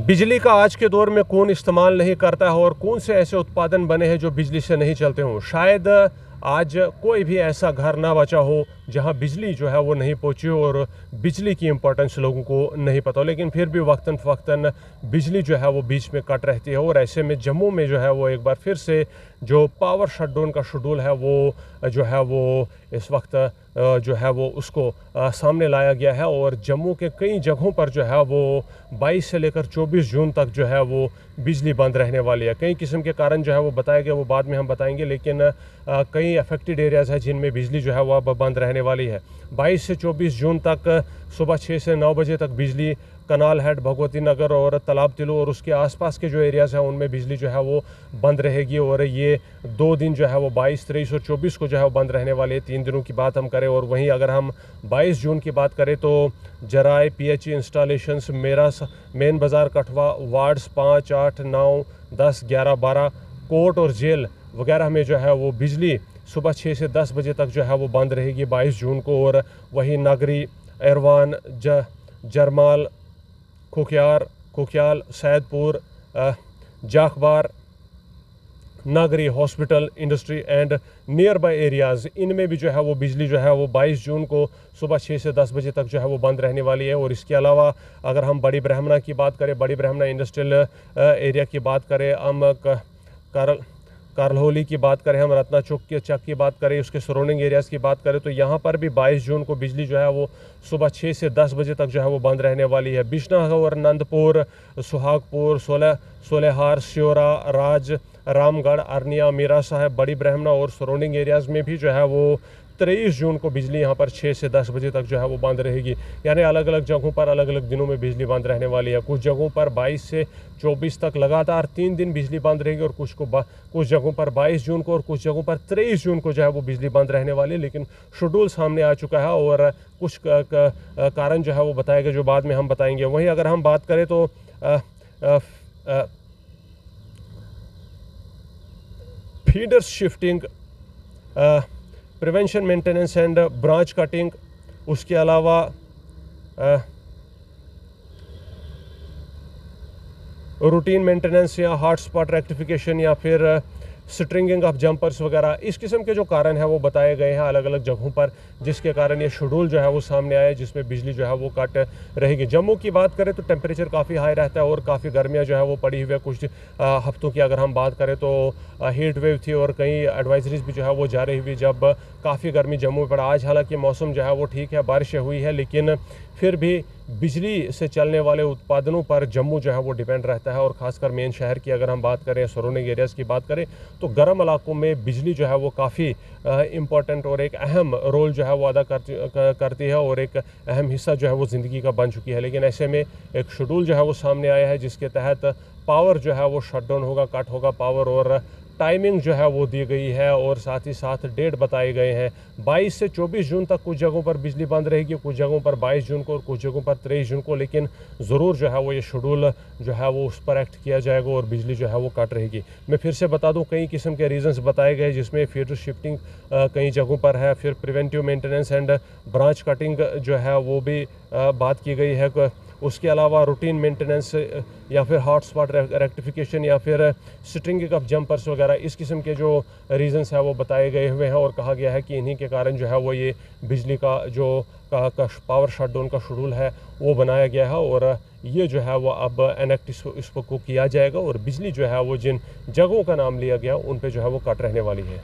बिजली का आज के दौर में कौन इस्तेमाल नहीं करता है और कौन से ऐसे उत्पादन बने हैं जो बिजली से नहीं चलते हों। शायद आज कोई भी ऐसा घर ना बचा हो जहां बिजली जो है वो नहीं पहुंची हो और बिजली की इम्पोर्टेंस लोगों को नहीं पता हो, लेकिन फिर भी वक्तन फ़वक्तन बिजली जो है वो बीच में कट रहती है। और ऐसे में जम्मू में जो है वो एक बार फिर से जो पावर शटडाउन का शेड्यूल है वो जो है वो इस वक्त जो है वो उसको सामने लाया गया है। और जम्मू के कई जगहों पर जो है वो 22 से लेकर 24 जून तक जो है वो बिजली बंद रहने वाली है। कई किस्म के कारण जो है वो बताए गए, वो बाद में हम बताएंगे, लेकिन कई अफेक्टेड एरियाज़ हैं जिनमें बिजली जो है वो अब बंद रहने वाली है। 22 से 24 जून तक सुबह 6 से 9 बजे तक बिजली कनाल हेड, भगवती नगर और तालाब तिलू और उसके आसपास के जो एरियाज़ हैं उनमें बिजली जो है वो बंद रहेगी। और ये 2 दिन जो है वो 22, 23 और 24 को जो है वो बंद रहने वाले 3 दिनों की बात हम करें। और वहीं अगर हम 22 जून की बात करें तो जराए, PHE इंस्टॉलेशंस, मेरा मेन बाज़ार कठवा, वार्ड्स 5, 8, 9, 10, 11, 12, कोर्ट और जेल वगैरह में जो है वो बिजली सुबह 6 से 10 बजे तक जो है वो बंद रहेगी 22 जून को। और वहीं Nagri, Erwan, Jarmal, Khukhyal, Saidpur, Jakhbar, Nagri, hospital, industry and nearby areas, इनमें भी जो है वो बिजली जो है वो 22 जून को सुबह 6 से 10 बजे तक जो है वो बंद रहने वाली है। और इसके अलावा अगर हम बड़ी ब्राह्मणा की बात करें, बड़ी ब्राह्मणा इंडस्ट्रियल एरिया की बात करें, हम कारलहोली की बात करें, हम रत्ना चौक की बात करें, उसके सराउंडिंग एरियाज़ की बात करें, तो यहाँ पर भी 22 जून को बिजली जो है वो सुबह 6 से 10 बजे तक जो है वो बंद रहने वाली है। बिश्नाहर, नंदपुर, सुहागपुर, सोलेहार, श्योरा, राज, रामगढ़, अरनिया, मीरा साहब, बड़ी ब्राह्मणा और सराउंडिंग एरियाज़ में भी जो है वो 23 जून को बिजली यहाँ पर 6 से 10 बजे तक जो है वो बंद रहेगी। यानी अलग अलग जगहों पर अलग अलग दिनों में बिजली बंद रहने वाली है। कुछ जगहों पर 22 से 24 तक लगातार 3 दिन बिजली बंद रहेगी और कुछ जगहों पर 22 जून को और कुछ जगहों पर 23 जून को जो है वो बिजली बंद रहने वाली है। लेकिन शेड्यूल सामने आ चुका है और कुछ कारण जो है वो बताएगा जो बाद में हम बताएंगे। वहीं अगर हम बात करें तो feeders shifting, prevention, maintenance and branch cutting, उसके अलावा रूटीन मेंटेनेंस या हॉट स्पॉट रेक्टिफिकेशन या फिर स्ट्रिंगिंग ऑफ जंपर्स वगैरह, इस किस्म के जो कारण है वो बताए गए हैं अलग अलग जगहों पर, जिसके कारण ये शेड्यूल जो है वो सामने आया जिसमें बिजली जो है वो कट रहेगी। जम्मू की बात करें तो टेम्परेचर काफ़ी हाई रहता है और काफ़ी गर्मियाँ जो है वो पड़ी हुई है। कुछ हफ्तों की अगर हम बात करें तो हीट वेव थी और कई एडवाइजरीज भी जो है वो जारी हुई जब काफ़ी गर्मी जम्मू में पड़ा। आज हालांकि मौसम जो है वो ठीक है, बारिशें हुई है, लेकिन फिर भी बिजली से चलने वाले उत्पादनों पर जम्मू जो है वो डिपेंड रहता है। और ख़ासकर मेन शहर की अगर हम बात करें, सराउंडिंग एरियाज़ की बात करें, तो गर्म इलाकों में बिजली जो है वो काफ़ी इम्पॉर्टेंट और एक अहम रोल जो है वो अदा करती है और एक अहम हिस्सा जो है वो ज़िंदगी का बन चुकी है। लेकिन ऐसे में एक शेड्यूल जो है वो सामने आया है जिसके तहत पावर जो है वो शटडाउन होगा, कट होगा पावर, और टाइमिंग जो है वो दी गई है और साथ ही साथ डेट बताए गए हैं। 22 से 24 जून तक कुछ जगहों पर बिजली बंद रहेगी, कुछ जगहों पर 22 जून को और कुछ जगहों पर 23 जून को, लेकिन ज़रूर जो है वो ये शेड्यूल जो है वो उस पर एक्ट किया जाएगा और बिजली जो है वो कट रहेगी। मैं फिर से बता दूं, कई किस्म के रीजंस बताए गए जिसमें फीडर शिफ्टिंग कई जगहों पर है, फिर preventive maintenance and branch cutting जो है वो भी बात की गई है। उसके अलावा रूटीन मेंटेनेंस या फिर हॉट स्पॉट रेक्टिफिकेशन या फिर स्ट्रिंगिंग ऑफ जंपर्स वगैरह, इस किस्म के जो रीजंस है वो बताए गए हुए हैं। और कहा गया है कि इन्हीं के कारण जो है वो ये बिजली का जो पावर शटडाउन का शेड्यूल है वो बनाया गया है और ये जो है वो अब एनेक्ट इसको किया जाएगा और बिजली जो है वो जिन जगहों का नाम लिया गया उन पे जो है वो कट रहने वाली है।